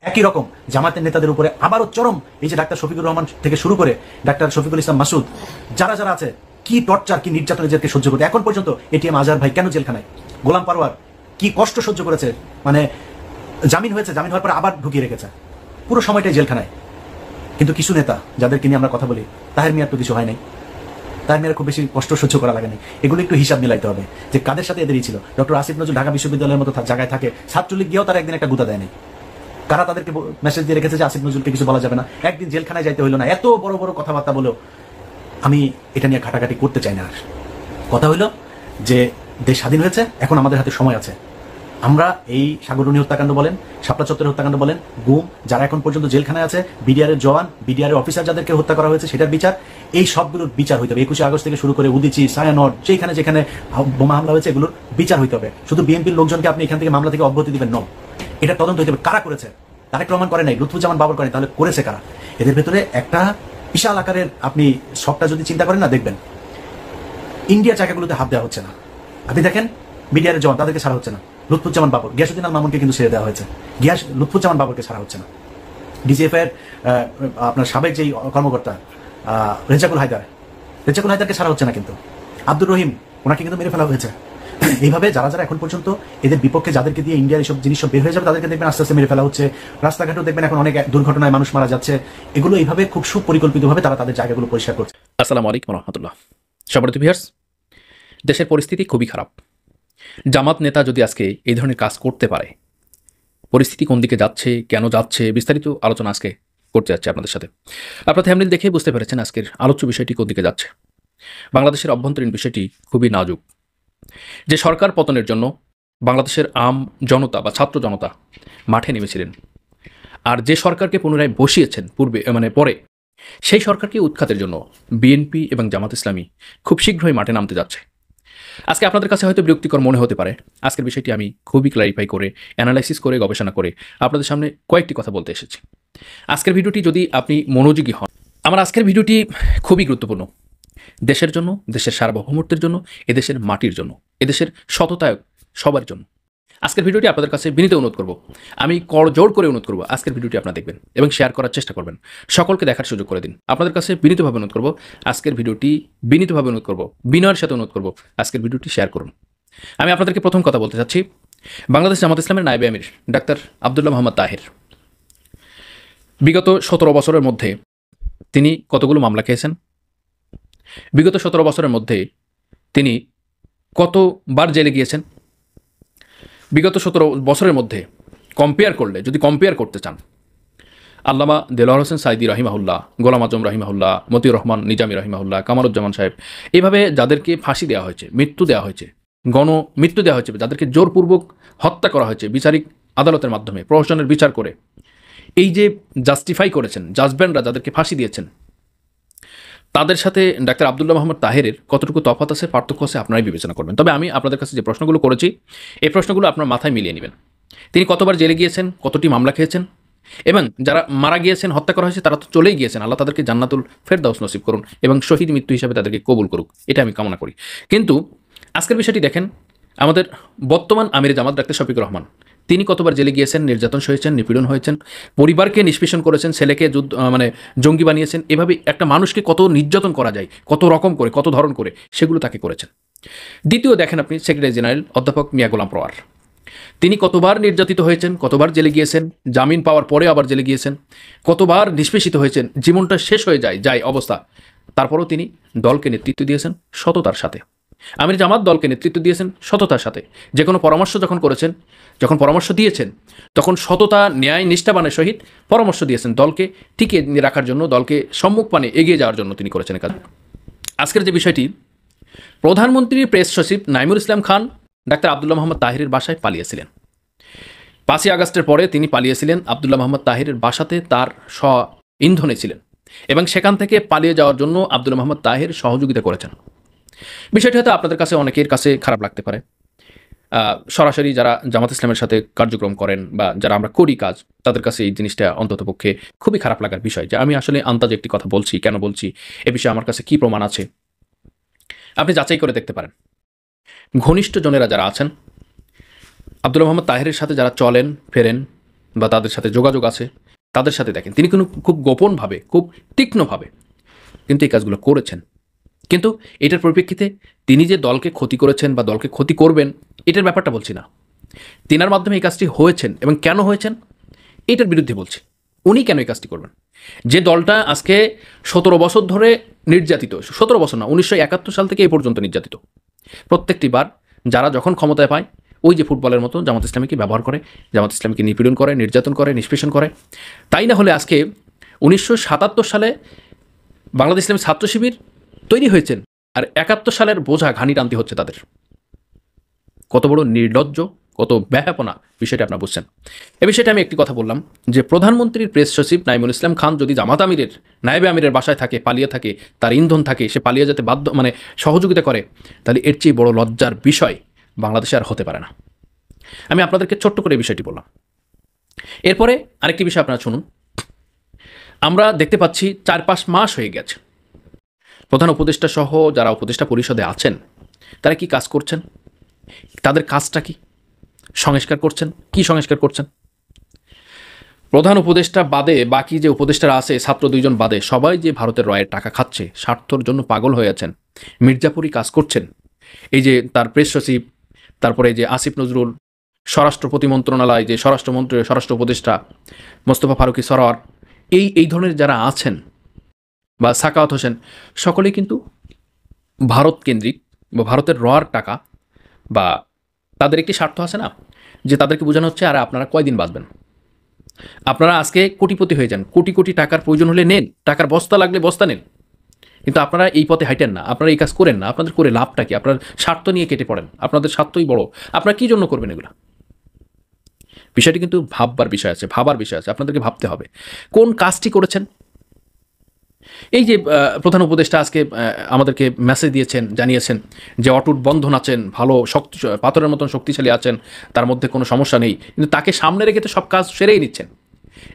একই রকম জামাতের নেতাদের উপরে আবারও চরম এই যে ডাক্তার শফিকুর রহমান থেকে শুরু করে ডাক্তার শফিকুল ইসলাম মাসুদ যারা যারা আছে কি টর্চার কি নির্যাতন এদেরকে সহ্য করতে এখন পর্যন্ত এটিএম আজহার ভাই কেন জেলখানায়, গোলাম পারওয়ার কি কষ্ট সহ্য করেছে, মানে জামিন হয়েছে, জামিন হওয়ার পর আবার ঢুকিয়ে রেখেছে, পুরো সময়টাই জেলখানায়। কিন্তু কিছু নেতা যাদেরকে নিয়ে আমরা কথা বলি, তাহের মিয়ার তো কিছু হয় নাই, তাহের মিয়ার খুব বেশি কষ্ট সহ্য করা লাগে নাই। এগুলো একটু হিসাব মিলাইতে হবে যে কাদের সাথে এদেরই ছিল। ডক্টর আসিফ নজরুল ঢাকা বিশ্ববিদ্যালয়ের মতো জায়গায় থাকে, ছাত্রলীগ গিয়েও তারা একদিন একটা গুতা দেয় নাই। কারা তাদেরকে মেসেজ দিয়ে রেখেছে যে আসিফ নজরুলকে কিছু বলা যাবে না, একদিন জেলখানায় যাইতে হইলো না, এত বড় বড় কথাবার্তা বলেও। আমি এটা নিয়ে ঘাটাঘাটি করতে চাই না। আর কথা হইলো যে দেশ স্বাধীন হয়েছে, এখন আমাদের হাতে সময় আছে। আমরা এই সাগররুনি হত্যাকাণ্ড বলেন, শাপলা চত্বরের হত্যাকাণ্ড বলেন, গুম, যারা এখন পর্যন্ত জেলখানায় আছে, বিডিআরের জওয়ান, বিডিআরের অফিসার যাদেরকে হত্যা করা হয়েছে সেটার বিচার, এই সবগুলোর বিচার হইতে হবে। 21 আগস্ট থেকে শুরু করে উদিচি, সায়ানট, যেখানে যেখানে বোমা হামলা হয়েছে এগুলোর বিচার হইতে হবে। শুধু বিএনপির লোকজনকে আপনি এখান থেকে মামলা থেকে অব্যাহতি দিবেন ন, এটা তদন্ত হইতে হবে কারা করেছে। তারেক রহমান করে নাই, লুৎফুজ্জামান বাবর করেন, তাহলে করেছে কারা? এদের ভেতরে একটা বিশাল আকারের আপনি সবটা যদি চিন্তা করেন না, দেখবেন ইন্ডিয়া জায়গাগুলোতে হাত দেওয়া হচ্ছে না। আপনি দেখেন বিডিআরের জওয়ান, তাদেরকে ছাড়া হচ্ছে না। লুৎফুজ্জামান বাবর, গিয়াসউদ্দিন আল মামুনকে কিন্তু ছেড়ে দেওয়া হয়েছে, লুৎফুজ্জামান বাবরকে ছাড়া হচ্ছে না। ডিজিএফ এর আপনার সাবেক যেই কর্মকর্তা রেজাকুল হায়দারকে ছাড়া হচ্ছে না, কিন্তু আব্দুর রহিম ওনাকে কিন্তু মেরে ফেলা হয়েছে। এইভাবে যারা যারা এখন পর্যন্ত এদের বিপক্ষে, যাদেরকে দিয়ে ইন্ডিয়ার এইসব জিনিস বের হয়ে যাবে, তাদেরকে দেখবেন আস্তে আস্তে মেরে ফেলা হচ্ছে। রাস্তাঘাটেও দেখবেন এখন অনেক দুর্ঘটনায় মানুষ মারা যাচ্ছে। এগুলো এইভাবে খুব সুপরিকল্পিতভাবে তারা তাদের জায়গাগুলো পরিষ্কার করছে। আসসালামু আলাইকুম রহমতুল্লাহ। সম্মানিত ভিউয়ার্স, দেশের পরিস্থিতি খুবই খারাপ। জামাত নেতা যদি আজকে এই ধরনের কাজ করতে পারে, পরিস্থিতি কোন দিকে যাচ্ছে, কেন যাচ্ছে, বিস্তারিত আলোচনা আজকে করতে যাচ্ছে আপনাদের সাথে। আপনারা থাম্বনেল দেখে বুঝতে পেরেছেন আজকের আলোচ্য বিষয়টি কোন দিকে যাচ্ছে। বাংলাদেশের অভ্যন্তরীণ বিষয়টি খুবই নাজুক। যে সরকার পতনের জন্য বাংলাদেশের আম জনতা বা ছাত্র জনতা মাঠে নেমেছিলেন, আর যে সরকারকে পুনরায় বসিয়েছেন পরে, সেই সরকারকে উৎখাতের জন্য বিএনপি এবং জামাত ইসলামী খুব শীঘ্রই মাঠে নামতে যাচ্ছে। আজকে আপনাদের কাছে হয়তো বিরক্তিকর মনে হতে পারে, আজকের বিষয়টি আমি খুবই ক্লারিফাই করে, অ্যানালাইসিস করে, গবেষণা করে আপনাদের সামনে কয়েকটি কথা বলতে এসেছি। আজকের ভিডিওটি যদি আপনি মনোযোগী হন, আমার আজকের ভিডিওটি খুবই গুরুত্বপূর্ণ দেশের জন্য, দেশের সার্বভৌমত্বের জন্য, এদেশের মাটির জন্য, এদেশের সততায়ক সবার জন্য। আজকের ভিডিওটি আপনাদের কাছে বিনীত অনুরোধ করব, আমি করজোড় করে অনুরোধ করব আজকের ভিডিওটি আপনারা দেখবেন এবং শেয়ার করার চেষ্টা করবেন, সকলকে দেখার সুযোগ করে দিন। আপনাদের কাছে বিনীতভাবে অনুরোধ করব, আজকের ভিডিওটি বিনীতভাবে অনুরোধ করব, বিনয়ের সাথে অনুরোধ করব, আজকের ভিডিওটি শেয়ার করুন। আমি আপনাদেরকে প্রথম কথা বলতে চাচ্ছি, বাংলাদেশ জামাত ইসলামের নায়েবে আমির ডাক্তার আব্দুল্লাহ মোহাম্মদ তাহের বিগত 17 বছরের মধ্যে তিনি কতগুলো মামলা খেয়েছেন, বিগত 17 বছরের মধ্যে তিনি কতবার জেলে গিয়েছেন, বিগত 17 বছরের মধ্যে যদি কম্পেয়ার করতে চান, আল্লামা দেলোয়ার হোসেন সাইদি রাহিমাহুল্লাহ, গোলাম আজম রাহিমাহুল্লাহ, মতিউর রহমান নিজামী রাহিমাহুল্লাহ, কামারুজ্জামান সাহেব, এভাবে যাদেরকে ফাঁসি দেওয়া হয়েছে, মৃত্যু দেওয়া হয়েছে, গণমৃত্যু দেওয়া হয়েছে, যাদেরকে জোরপূর্বক হত্যা করা হয়েছে বিচারিক আদালতের মাধ্যমে, প্রশাসনের বিচার করে, এই যে জাস্টিফাই করেছেন জাজব্যান্ডরা যাদেরকে ফাঁসি দিয়েছেন, তাদের সাথে ডাক্তার আব্দুল্লাহ মোহাম্মদ তাহেরের কতটুকু তফাৎ আছে, পার্থক্য আছে, আপনারাই বিবেচনা করবেন। তবে আমি আপনাদের কাছে যে প্রশ্নগুলো করেছি, এই প্রশ্নগুলো আপনার মাথায় মিলিয়ে নেবেন। তিনি কতবার জেলে গিয়েছেন, কতটি মামলা খেয়েছেন, এবং যারা মারা গিয়েছেন, হত্যা করা হয়েছে, তারা তো চলেই গিয়েছেন, আল্লাহ তাদেরকে জান্নাতুল ফেরদাউস নসিব করুন এবং শহীদ মৃত্যু হিসাবে তাদেরকে কবুল করুক, এটা আমি কামনা করি। কিন্তু আজকের বিষয়টি দেখেন, আমাদের বর্তমান আমির জামাত ডাক্তার শফিকুর রহমান, তিনি কতবার জেলে গিয়েছেন, নির্যাতন সহেছেন, নিপীড়ন হয়েছেন, পরিবারকে নিষ্পেষণ করেছেন, ছেলেকে জঙ্গি বানিয়েছেন। এভাবে একটা মানুষকে কত নির্যাতন করা যায়, কত রকম করে, কত ধরন করে, সেগুলো তাকে করেছেন। দ্বিতীয় দেখেন আপনি সেক্রেটারি জেনারেল অধ্যাপক মিয়া গোলাম পরোয়ার, তিনি কতবার নির্যাতিত হয়েছেন, কতবার জেলে গিয়েছেন, জামিন পাওয়ার পরে আবার জেলে গিয়েছেন, কতবার নিষ্পেষিত হয়েছেন, জীবনটা শেষ হয়ে যায় অবস্থা, তারপরেও তিনি দলকে নেতৃত্ব দিয়েছেন সততার সাথে। আমির জামাত দলকে নেতৃত্ব দিয়েছেন সততার সাথে। যে কোনো পরামর্শ যখন পরামর্শ দিয়েছেন, তখন সততা, ন্যায়, নিষ্ঠাবানের সহিত পরামর্শ দিয়েছেন, দলকে টিকিয়ে রাখার জন্য, দলকে সম্মুখপানে এগিয়ে যাওয়ার জন্য তিনি করেছেন কাজ। আজকের যে বিষয়টি, প্রধানমন্ত্রীর প্রেস সচিব নাইমুল ইসলাম খান ডাক্তার আব্দুল্লাহ মোহাম্মদ তাহেরের বাসায় পালিয়েছিলেন। 5ই আগস্টের পরে তিনি পালিয়েছিলেন, আব্দুল্লাহ মোহাম্মদ তাহেরের বাসাতে তার ইন্ধনে ছিলেন এবং সেখান থেকে পালিয়ে যাওয়ার জন্য আব্দুল্লাহ মোহাম্মদ তাহের সহযোগিতা করেছেন। বিষয়টি হয়তো আপনাদের কাছে, অনেকের কাছে খারাপ লাগতে পারে। সরাসরি যারা জামাত ইসলামের সাথে কার্যক্রম করেন বা যারা আমরা করি কাজ, তাদের কাছে এই জিনিসটা অন্ততপক্ষে খুবই খারাপ লাগার বিষয় যে আমি আসলে আন্তাজে একটি কথা বলছি, কেন বলছি, এ বিষয়ে আমার কাছে কী প্রমাণ আছে, আপনি যাচাই করে দেখতে পারেন। ঘনিষ্ঠ জনেরা যারা আছেন, আব্দুল্লাহ মোহাম্মদ তাহেরের সাথে যারা চলেন ফেরেন, বা তাদের সাথে যোগাযোগ আছে, তাদের সাথে দেখেন তিনি কিন্তু খুব গোপনভাবে, খুব তীক্ষ্ণভাবে কিন্তু এই কাজগুলো করেছেন। কিন্তু এটার পরিপ্রেক্ষিতে তিনি যে দলকে ক্ষতি করেছেন বা দলকে ক্ষতি করবেন, এটার ব্যাপারটা বলছি না। তিনার মাধ্যমে এই কাজটি হয়েছেন এবং কেন হয়েছেন এটার বিরুদ্ধে বলছি। উনি কেন এই কাজটি করবেন? যে দলটা আজকে 17 বছর ধরে নির্যাতিত, 17 বছর না, 1971 সাল থেকে এই পর্যন্ত নির্যাতিত, প্রত্যেকটি বার যারা যখন ক্ষমতায় পায় ওই যে ফুটবলের মতো জামাত ইসলামীকে ব্যবহার করে, জামাত ইসলামীকে নিপীড়ন করে, নির্যাতন করে, নিষ্পেষণ করে। তাই না হলে আজকে 1977 সালে বাংলাদেশ ইসলামী ছাত্র শিবির তৈরি হয়েছেন, আর 71 সালের বোঝা ঘানি টানতে হচ্ছে তাদের। কত বড় নির্লজ্জ, কত ব্যাহাপনা বিষয়টা আপনারা বুঝছেন। এ বিষয়টা আমি একটি কথা বললাম যে প্রধানমন্ত্রীর প্রেস সচিব নাইমুল ইসলাম খান যদি জামাত আমিরের, নায়েবে আমিরের বাসায় থাকে, পালিয়ে থাকে, তার ইন্ধন থাকে, সে পালিয়ে যেতে বাধ্য, মানে সহযোগিতা করে, তাহলে এর চেয়ে বড় লজ্জার বিষয় বাংলাদেশে আর হতে পারে না। আমি আপনাদেরকে ছোট্ট করে এই বিষয়টি বললাম। এরপরে আরেকটি বিষয় আপনারা শুনুন। আমরা দেখতে পাচ্ছি 4-5 মাস হয়ে গেছে প্রধান উপদেষ্টা সহ যারা উপদেষ্টা পরিষদে আছেন তারা কি কাজ করছেন, তাদের কাজটা কি? সংস্কার করছেন। কি সংস্কার করছেন? প্রধান উপদেষ্টা বাদে বাকি যে উপদেষ্টারা আছে, ছাত্র 2 জন বাদে, সবাই যে ভারতের রয়ের টাকা খাচ্ছে, স্বার্থর জন্য পাগল হয়ে আছেন। মির্জাপুরি কাজ করছেন। এই যে তার প্রেস সচিব, তারপরে যে আসিফ নজরুল, স্বরাষ্ট্র প্রতিমন্ত্রণালয় যে স্বরাষ্ট্রমন্ত্রী, স্বরাষ্ট্র উপদেষ্টা মোস্তফা ফারুকী সরোয়ার, এই ধরনের যারা আছেন, বা সাকাওয়াত হোসেন, সকলেই কিন্তু ভারত কেন্দ্রিক বা ভারতের রয়ার টাকা, বা তাদের একটি স্বার্থ আছে না, যে তাদেরকে বোঝানো হচ্ছে আর আপনারা কয়দিন বাঁচবেন, আপনারা আজকে কোটিপতি হয়ে যান, কোটি কোটি টাকার প্রয়োজন হলে নেন, টাকার বস্তা লাগলে বস্তা নেন, কিন্তু আপনারা এই পথে হাইটেন না, আপনারা এই কাজ করেন না। আপনাদের করে লাভটা কি? আপনার স্বার্থ নিয়ে কেটে পড়েন, আপনাদের স্বার্থই বড়। আপনারা কি জন্য করবেন এগুলো? বিষয়টি কিন্তু ভাববার বিষয় আছে, ভাবার বিষয় আছে। আপনাদেরকে ভাবতে হবে কোন কাজটি করেছেন। এই যে প্রধান উপদেষ্টা আজকে আমাদেরকে মেসেজ দিয়েছেন, জানিয়েছেন যে অটুট বন্ধন আছেন, ভালো শক্তি, পাথরের মতন শক্তিশালী আছেন, তার মধ্যে কোনো সমস্যা নেই, কিন্তু তাকে সামনে রেখে তো সব কাজ সেরেই নিচ্ছেন।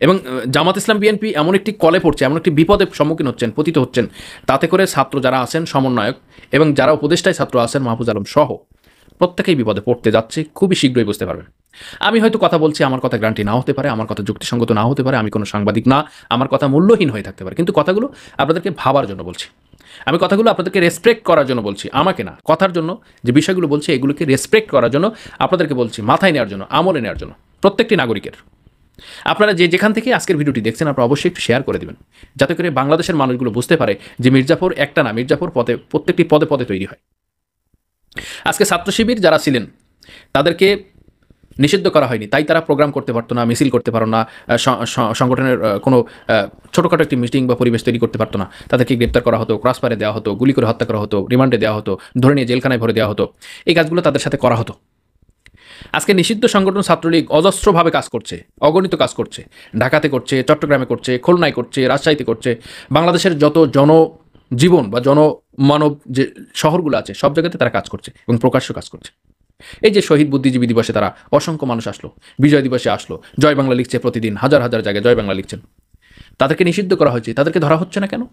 এবং জামাত ইসলাম বিএনপি এমন একটি কলে পড়ছে, এমন একটি বিপদের সম্মুখীন হচ্ছেন, পতিত হচ্ছেন, তাতে করে ছাত্র যারা আছেন সমন্বয়ক এবং যারা উপদেষ্টায় ছাত্র আছেন মাহফুজ আলম সহ প্রত্যেকেই বিপদে পড়তে যাচ্ছে, খুবই শীঘ্রই বুঝতে পারবেন। আমি হয়তো কথা বলছি, আমার কথা গ্যারান্টি না হতে পারে, আমার কথা যুক্তিসঙ্গত না হতে পারে, আমি কোনো সাংবাদিক না, আমার কথা মূল্যহীন হয়ে থাকতে পারে, কিন্তু কথাগুলো আপনাদেরকে ভাবার জন্য বলছি। আমি কথাগুলো আপনাদেরকে রেসপেক্ট করার জন্য বলছি, আমাকে না, কথার জন্য যে বিষয়গুলো বলছি এগুলোকে রেসপেক্ট করার জন্য আপনাদেরকে বলছি, মাথায় নেওয়ার জন্য, আমলে নেওয়ার জন্য, প্রত্যেকটি নাগরিকের। আপনারা যেখান থেকে আজকের ভিডিওটি দেখছেন আপনারা অবশ্যই একটু শেয়ার করে দেবেন, যাতে করে বাংলাদেশের মানুষগুলো বুঝতে পারে যে মির্জাপুর একটা না, মির্জাপুর পদে, প্রত্যেকটি পদে পদে তৈরি হয়। আজকে ছাত্র শিবির যারা ছিলেন তাদেরকে নিষিদ্ধ করা হয়নি, তাই তারা প্রোগ্রাম করতে পারতো না, মিছিল করতে পারো না, সংগঠনের কোনো ছোটোখাটো একটি মিটিং বা পরিবেশ তৈরি করতে পারতো না। তাদেরকে গ্রেপ্তার করা হতো, ক্রসফায়ারে দেওয়া হতো, গুলি করে হত্যা করা হতো, রিমান্ডে দেওয়া হতো, ধরে নিয়ে জেলখানায় ভরে দেওয়া হতো। এই কাজগুলো তাদের সাথে করা হতো। আজকে নিষিদ্ধ সংগঠন ছাত্রলীগ অজস্রভাবে কাজ করছে, অগণিত কাজ করছে, ঢাকাতে করছে, চট্টগ্রামে করছে, খুলনায় করছে, রাজশাহীতে করছে, বাংলাদেশের যত জনজীবন বা জনমানব যে শহরগুলো আছে সব জায়গাতে তারা কাজ করছে এবং প্রকাশ্য কাজ করছে। এই যে শহীদ বুদ্ধিজীবী দিবসে তারা অসংখ্য মানুষ আসলো, বিজয় দিবসে আসলো, জয় বাংলা লিখছে, প্রতিদিন হাজার হাজার জায়গায় জয় বাংলা লিখছেন। তাদেরকে নিষিদ্ধ করা হয়েছে, তাদেরকে ধরা হচ্ছে না কেন?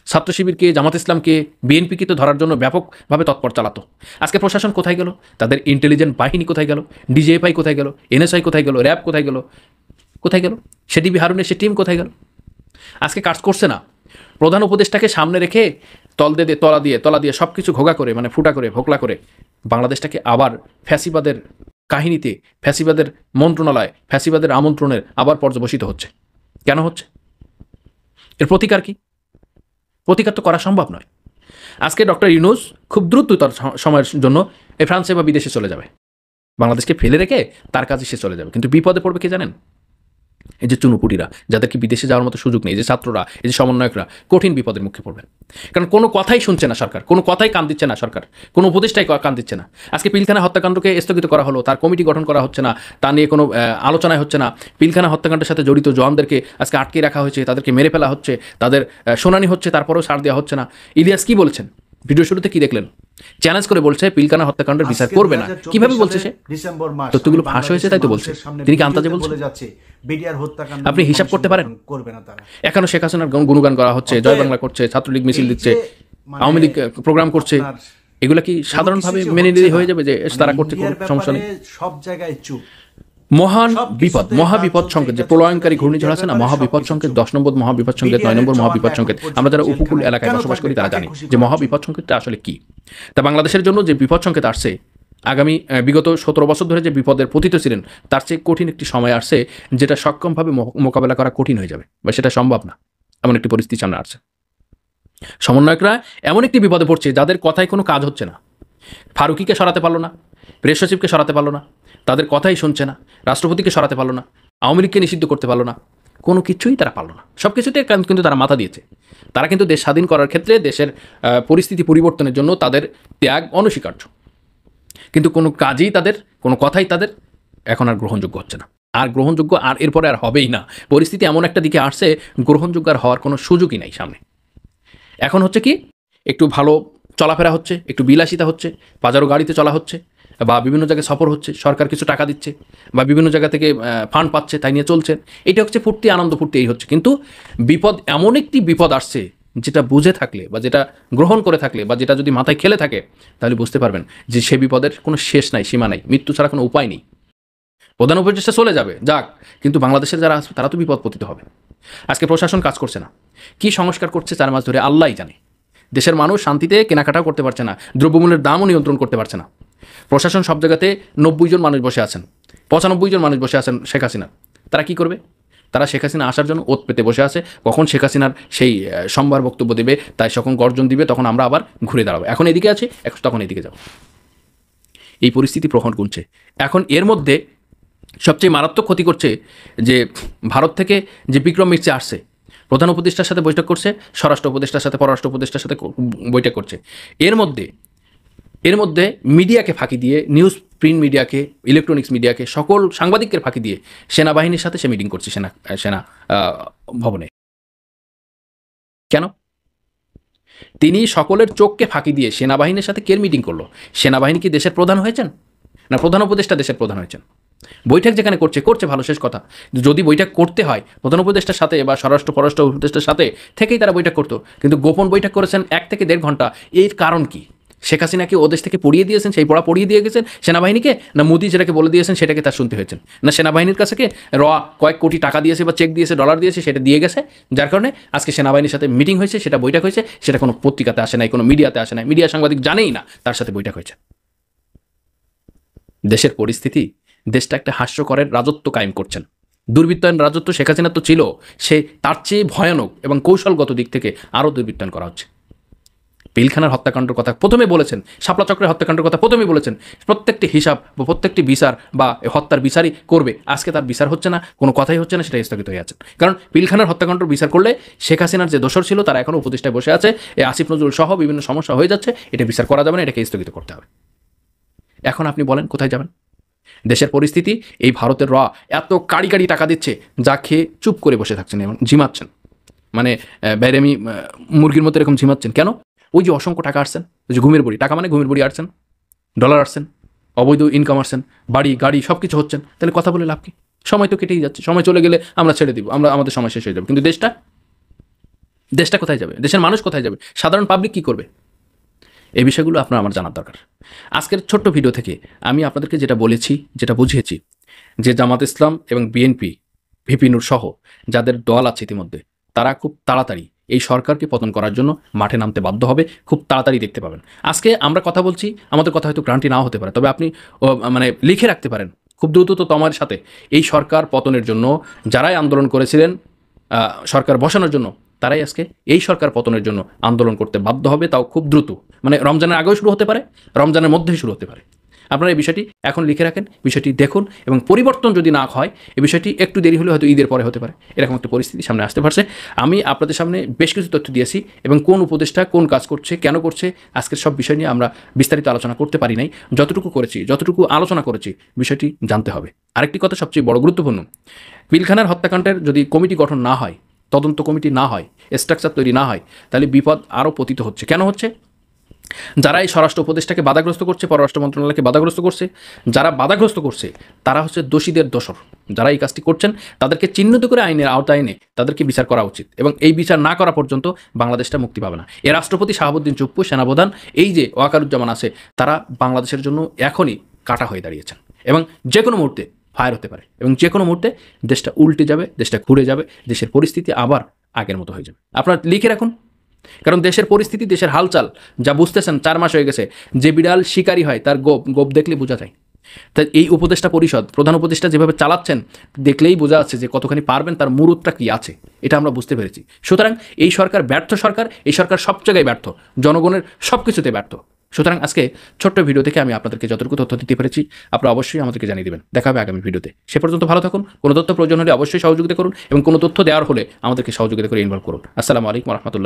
ছাত্র শিবিরকে, জামাত ইসলামকে, বিএনপিকে তো ধরার জন্য ব্যাপকভাবে তৎপর চালাতো। আজকে প্রশাসন কোথায় গেল? তাদের ইন্টেলিজেন্ট বাহিনী কোথায় গেল? ডিজিএফআই কোথায় গেল? এনএসআই কোথায় গেল? র্যাব কোথায় গেল? কোথায় গেল সে ডিবি হারুনের সে টিম কোথায় গেল? আজকে কাজ করছে না। প্রধান উপদেষ্টাকে সামনে রেখে তলা দিয়ে সব কিছু ঘোগা করে, মানে ফুটা করে, ভোকলা করে বাংলাদেশটাকে আবার ফ্যাসিবাদের কাহিনীতে, ফ্যাসিবাদের মন্ত্রণালয়, ফ্যাসিবাদের আমন্ত্রণের আবার পর্যবসিত হচ্ছে। কেন হচ্ছে? এর প্রতিকার কি? প্রতিকার তো করা সম্ভব নয়। আজকে ডক্টর ইউনূস খুব দ্রুত তার সময়ের জন্য এই ফ্রান্সে বা বিদেশে চলে যাবে, বাংলাদেশকে ফেলে রেখে তার কাজে সে চলে যাবে। কিন্তু বিপদে পড়বে কে জানেন? এই যে চুনুপুটিরা, যাদেরকে বিদেশে যাওয়ার মতো সুযোগ নেই, এই যে ছাত্ররা, এই যে সমন্বয়করা, কঠিন বিপদের মুখে পড়বেন। কারণ কোনো কথাই শুনছে না সরকার, কোনো কথাই কান দিচ্ছে না সরকার, কোনো উপদেষ্টাই কান দিচ্ছে না। আজকে পিলখানা হত্যাকাণ্ডকে স্থগিত করা হলো, তার কমিটি গঠন করা হচ্ছে না, তা নিয়ে কোনো আলোচনায় হচ্ছে না। পিলখানা হত্যাকাণ্ডের সাথে জড়িত জওয়ানদেরকে আজকে আটকে রাখা হয়েছে, তাদেরকে মেরে ফেলা হচ্ছে, তাদের শুনানি হচ্ছে, তারপরেও ছাড় দেওয়া হচ্ছে না। ইলিয়াস কি বলেছেন? ভিডিও শুরুতে কি দেখলেন? চ্যালেঞ্জ করে বলছে পিলখানা হত্যাকাণ্ডের বিচার করবে না। কিভাবে বলছে সে? ডিসেম্বর মাস তথ্যগুলো ফাঁস হয়েছে তাই তো বলছে। তিনি কি আন্তাজে বলছে? আপনি হিসাব করতে পারেন? করবে না তারা। এখনো শেখ হাসিনার গুণগান করা হচ্ছে, জয় বাংলা করছে, ছাত্রলীগ মিছিল দিচ্ছে, আওয়ামী লীগ প্রোগ্রাম করছে। এগুলা কি সাধারণভাবে মেনে নিলে হয়ে যাবে যে তারা করছে, কোনো সমস্যা নেই? সব জায়গায় চুপ, মহান বিপদ, মহাবিপদ সংকেত, যে প্রলয়ঙ্কারী ঘূর্ণিঝড় আছে না, মহাবিপদ সংকেত, 10 নম্বর মহাবিপদ সংকেত, 9 নম্বর মহাবিপদ সংকেত। আমরা যারা উপকূল এলাকায় বসবাস করি তারা জানি যে মহাবিপদ সংকেতটা আসলে কি। তা বাংলাদেশের জন্য যে বিপদ সংকেত আসছে, আগামী বিগত 17 বছর ধরে যে বিপদের পতিত ছিলেন তার চেয়ে কঠিন একটি সময় আসছে, যেটা সক্ষমভাবে মোকাবেলা করা কঠিন হয়ে যাবে বা সেটা সম্ভব না, এমন একটি পরিস্থিতি সামনে আসছে। সমন্বয়করা এমন একটি বিপদে পড়ছে যাদের কথায় কোনো কাজ হচ্ছে না। ফারুকিকে সরাতে পারলো না, প্রেস সচিবকে সরাতে পারলো না, তাদের কথাই শুনছে না, রাষ্ট্রপতিকে সরাতে পারলো না, আওয়ামী লীগকে নিষিদ্ধ করতে পারলো না, কোনো কিছুই তারা পারলো না। সব কিছুতে কিন্তু তারা মাথা দিয়েছে। তারা কিন্তু দেশ স্বাধীন করার ক্ষেত্রে দেশের পরিস্থিতি পরিবর্তনের জন্য তাদের ত্যাগ অনস্বীকার্য, কিন্তু কোনো কাজেই তাদের, কোনো কথাই তাদের এখন আর গ্রহণযোগ্য হচ্ছে না। আর গ্রহণযোগ্য আর এরপরে আর হবেই না। পরিস্থিতি এমন একটা দিকে আসছে, গ্রহণযোগ্য আর হওয়ার কোনো সুযোগই নাই সামনে। এখন হচ্ছে কি, একটু ভালো চলাফেরা হচ্ছে, একটু বিলাসিতা হচ্ছে, বাজারও গাড়িতে চলা হচ্ছে, বা বিভিন্ন জায়গায় সফর হচ্ছে, সরকার কিছু টাকা দিচ্ছে, বা বিভিন্ন জায়গা থেকে ফান্ড পাচ্ছে, তাই নিয়ে চলছে। এটা হচ্ছে ফুর্তি, আনন্দ ফুর্তি, এই হচ্ছে। কিন্তু বিপদ, এমন একটি বিপদ আসছে যেটা বুঝে থাকলে বা যেটা গ্রহণ করে থাকলে বা যেটা যদি মাথায় খেলে থাকে, তাহলে বুঝতে পারবেন যে সে বিপদের কোনো শেষ নাই, সীমা নাই, মৃত্যু ছাড়া কোনো উপায় নেই। প্রধান উপদেষ্টা চলে যাবে, যাক, কিন্তু বাংলাদেশের যারা আসবে তারা তো বিপদ পতিত হবে। আজকে প্রশাসন কাজ করছে না, কি সংস্কার করছে 4 মাস ধরে আল্লাহই জানে। দেশের মানুষ শান্তিতে কেনাকাটাও করতে পারছে না, দ্রব্যমূল্যের দামও নিয়ন্ত্রণ করতে পারছে না। প্রশাসন সব জায়গাতে 90 জন মানুষ বসে আছেন, 95 জন মানুষ বসে আছেন শেখ হাসিনা। তারা কি করবে? তারা শেখ হাসিনা আসার জন্য ওত পেতে বসে আছে, কখন শেখ হাসিনার সেই সোমবার বক্তব্য দেবে, তাই যখন গর্জন দিবে তখন আমরা আবার ঘুরে দাঁড়াবো। এখন এদিকে আছি, তখন এদিকে যাব। এই পরিস্থিতি প্রহর গুনছে। এখন এর মধ্যে সবচেয়ে মারাত্মক ক্ষতি করছে যে ভারত থেকে যে বিক্রম মির্চি আসছে, প্রধান উপদেষ্টার সাথে বৈঠক করছে, স্বরাষ্ট্র উপদেষ্টার সাথে, পররাষ্ট্র উপদেষ্টার সাথে বৈঠক করছে। এর মধ্যে মিডিয়াকে ফাঁকি দিয়ে, নিউজ প্রিন্ট মিডিয়াকে, ইলেকট্রনিক্স মিডিয়াকে, সকল সাংবাদিকদের ফাঁকি দিয়ে সেনাবাহিনীর সাথে সে মিটিং করছে সেনা ভবনে। কেন? তিনি সকলের চোখকে ফাঁকি দিয়ে সেনাবাহিনীর সাথে কে মিটিং করলো? সেনাবাহিনী কি দেশের প্রধান হয়েছেন? না প্রধান উপদেষ্টা দেশের প্রধান হয়েছেন? বৈঠক যেখানে করছে ভালো, শেষ কথা। যদি বৈঠক করতে হয় প্রধান উপদেষ্টার সাথে বা পররাষ্ট্র উপদেষ্টার সাথে থেকেই তারা বৈঠক করতো, কিন্তু গোপন বৈঠক করেছেন 1 থেকে 1.5 ঘন্টা। এর কারণ কি? শেখ হাসিনাকে ও দেশ থেকে পড়িয়ে দিয়েছেন, সেই পড়া পড়িয়ে দিয়ে গেছেন সেনাবাহিনীকে, না মোদি যেটাকে বলে দিয়েছেন সেটাকে তার শুনতে হয়েছেন, না সেনাবাহিনীর কাছে কয়েক কোটি টাকা দিয়েছে বা চেক দিয়েছে, ডলার দিয়েছে, সেটা দিয়ে গেছে, যার কারণে আজকে সেনাবাহিনীর সাথে মিটিং হয়েছে, সেটা বৈঠক হয়েছে, সেটা কোনো পত্রিকাতে আসে নাই, কোনো মিডিয়াতে আসে নাই, মিডিয়া সাংবাদিক জানেই না তার সাথে বৈঠক হয়েছে। দেশের পরিস্থিতি, দেশটা একটা হাস্যকরের রাজত্ব কায়েম করছেন। দুর্বৃত্তায়ন রাজত্ব শেখ হাসিনা তো ছিল, সে তার চেয়ে ভয়ানক এবং কৌশলগত দিক থেকে আরও দুর্বৃত্তায়ন করা হচ্ছে। পিলখানার হত্যাকাণ্ডের কথা প্রথমে বলেছেন, শাপলা চক্রের হত্যাকাণ্ডের কথা প্রথমে বলেছেন, প্রত্যেকটি হিসাব বা প্রত্যেকটি বিচার বা হত্যার বিচারই করবে। আজকে তার বিচার হচ্ছে না, কোনো কথাই হচ্ছে না, সেটা স্থগিত হয়ে আছে। কারণ পিলখানার হত্যাকাণ্ডের বিচার করলে শেখ হাসিনার যে দোষর ছিল তারা এখনও উপদেষ্টায় বসে আছে, এই আসিফ নজরুল সহ বিভিন্ন সমস্যা হয়ে যাচ্ছে, এটা বিচার করা যাবে না, এটাকে স্থগিত করতে হবে। এখন আপনি বলেন কোথায় যাবেন? দেশের পরিস্থিতি, এই ভারতের এত কাড়ি কাড়ি টাকা দিচ্ছে, যা খেয়ে চুপ করে বসে থাকছেন, এমন ঝিমাচ্ছেন, মানে বেরেমি মুরগির মতো এরকম ঝিমাচ্ছেন। কেন? ওই যে অসংখ্য টাকা আসছেন, ওই যে ঘুমের বুড়ি টাকা, মানে ঘুমের বুড়ি আসছেন, ডলার আসছেন, অবৈধ ইনকাম আসছেন, বাড়ি গাড়ি সব কিছু হচ্ছেন। তাহলে কথা বলে লাভ কি? সময় তো কেটেই যাচ্ছে, সময় চলে গেলে আমরা ছেড়ে দিব, আমাদের সময় শেষ হয়ে যাবে। কিন্তু দেশটা কোথায় যাবে? দেশের মানুষ কোথায় যাবে? সাধারণ পাবলিক কি করবে? এই বিষয়গুলো আপনার আমার জানার দরকার। আজকের ছোট্ট ভিডিও থেকে আমি আপনাদেরকে যেটা বলেছি, যেটা বুঝিয়েছি, যে জামাত ইসলাম এবং বিএনপি, ভিপি নূর সহ যাদের দল আছে ইতিমধ্যে, তারা খুব তাড়াতাড়ি এই সরকারকে পতন করার জন্য মাঠে নামতে বাধ্য হবে। খুব তাড়াতাড়ি দেখতে পাবেন। আজকে আমরা কথা বলছি, আমাদের কথা হয়তো গ্রান্টি নাও হতে পারে, তবে আপনি মানে লিখে রাখতে পারেন খুব দ্রুততমের সাথে, এই সরকার পতনের জন্য যারাই আন্দোলন করেছিলেন সরকার বসানোর জন্য, তারাই আজকে এই সরকার পতনের জন্য আন্দোলন করতে বাধ্য হবে, তাও খুব দ্রুত। মানে রমজানের আগেও শুরু হতে পারে, রমজানের মধ্যেই শুরু হতে পারে। আপনারা এই বিষয়টি এখন লিখে রাখেন, বিষয়টি দেখুন, এবং পরিবর্তন যদি না হয়, এই বিষয়টি একটু দেরি হলে হয়তো ঈদের পরে হতে পারে, এরকম একটা পরিস্থিতি সামনে আসতে পারছে। আমি আপনাদের সামনে বেশ কিছু তথ্য দিয়েছি, এবং কোন উপদেষ্টা কোন কাজ করছে, কেন করছে, আজকের সব বিষয় নিয়ে আমরা বিস্তারিত আলোচনা করতে পারি নাই। যতটুকু আলোচনা করেছি, বিষয়টি জানতে হবে। আরেকটি কথা সবচেয়ে বড় গুরুত্বপূর্ণ, পিলখানার হত্যাকাণ্ডের যদি কমিটি গঠন না হয়, তদন্ত কমিটি না হয়, স্ট্রাকচার তৈরি না হয়, তাহলে বিপদ আরও পতিত হচ্ছে। কেন হচ্ছে? যারা এই স্বরাষ্ট্র উপদেষ্টাকে বাধাগ্রস্ত করছে, পররাষ্ট্র মন্ত্রণালয়কে বাধাগ্রস্ত করছে, যারা বাধাগ্রস্ত করছে তারা হচ্ছে দোষীদের দোষর। যারা এই কাজটি করছেন তাদেরকে চিহ্নিত করে আইনের আওতায় এনে তাদেরকে বিচার করা উচিত, এবং এই বিচার না করা পর্যন্ত বাংলাদেশটা মুক্তি পাবে না। এ রাষ্ট্রপতি শাহাবুদ্দিন চুপ্পু, সেনাপ্রধান এই যে ওয়াকারুজ্জামান আছে, তারা বাংলাদেশের জন্য এখনই কাটা হয়ে দাঁড়িয়েছেন, এবং যে কোনো মুহূর্তে ফায়ার হতে পারে এবং যে কোনো মুহূর্তে দেশটা উল্টে যাবে, দেশটা ঘুরে যাবে, দেশের পরিস্থিতি আবার আগের মতো হয়ে যাবে। আপনারা লিখে রাখুন, কারণ দেশের পরিস্থিতি, দেশের হালচাল যা বুঝতেছেন, 4 মাস হয়ে গেছে। যে বিড়াল শিকারী হয় তার গোপ দেখলে বোঝা যায়। তাই এই উপদেষ্টা পরিষদ, প্রধান উপদেষ্টা যেভাবে চালাচ্ছেন দেখলেই বোঝা যাচ্ছে যে কতখানি পারবেন, তার মুরুদটা কি আছে এটা আমরা বুঝতে পেরেছি। সুতরাং এই সরকার ব্যর্থ সরকার, এই সরকার সব জায়গায় ব্যর্থ, জনগণের সব কিছুতে ব্যর্থ। সুতরাং আজকে ছোট্ট ভিডিও থেকে আমি আপনাদেরকে যতটুকু তথ্য দিতে পেরেছি আপনারা অবশ্যই আমাদেরকে জানিয়ে দেবেন। দেখা হবে আগামী ভিডিওতে। সে পর্যন্ত ভালো থাকুন। কোনো তথ্য প্রয়োজন হলে অবশ্যই সহযোগিতা করুন এবং কোনো তথ্য দেওয়ার হলে আমাদেরকে সহযোগিতা করে ইনভলভ করুন। আসসালামু আলাইকুম রহমতুল্লাহ।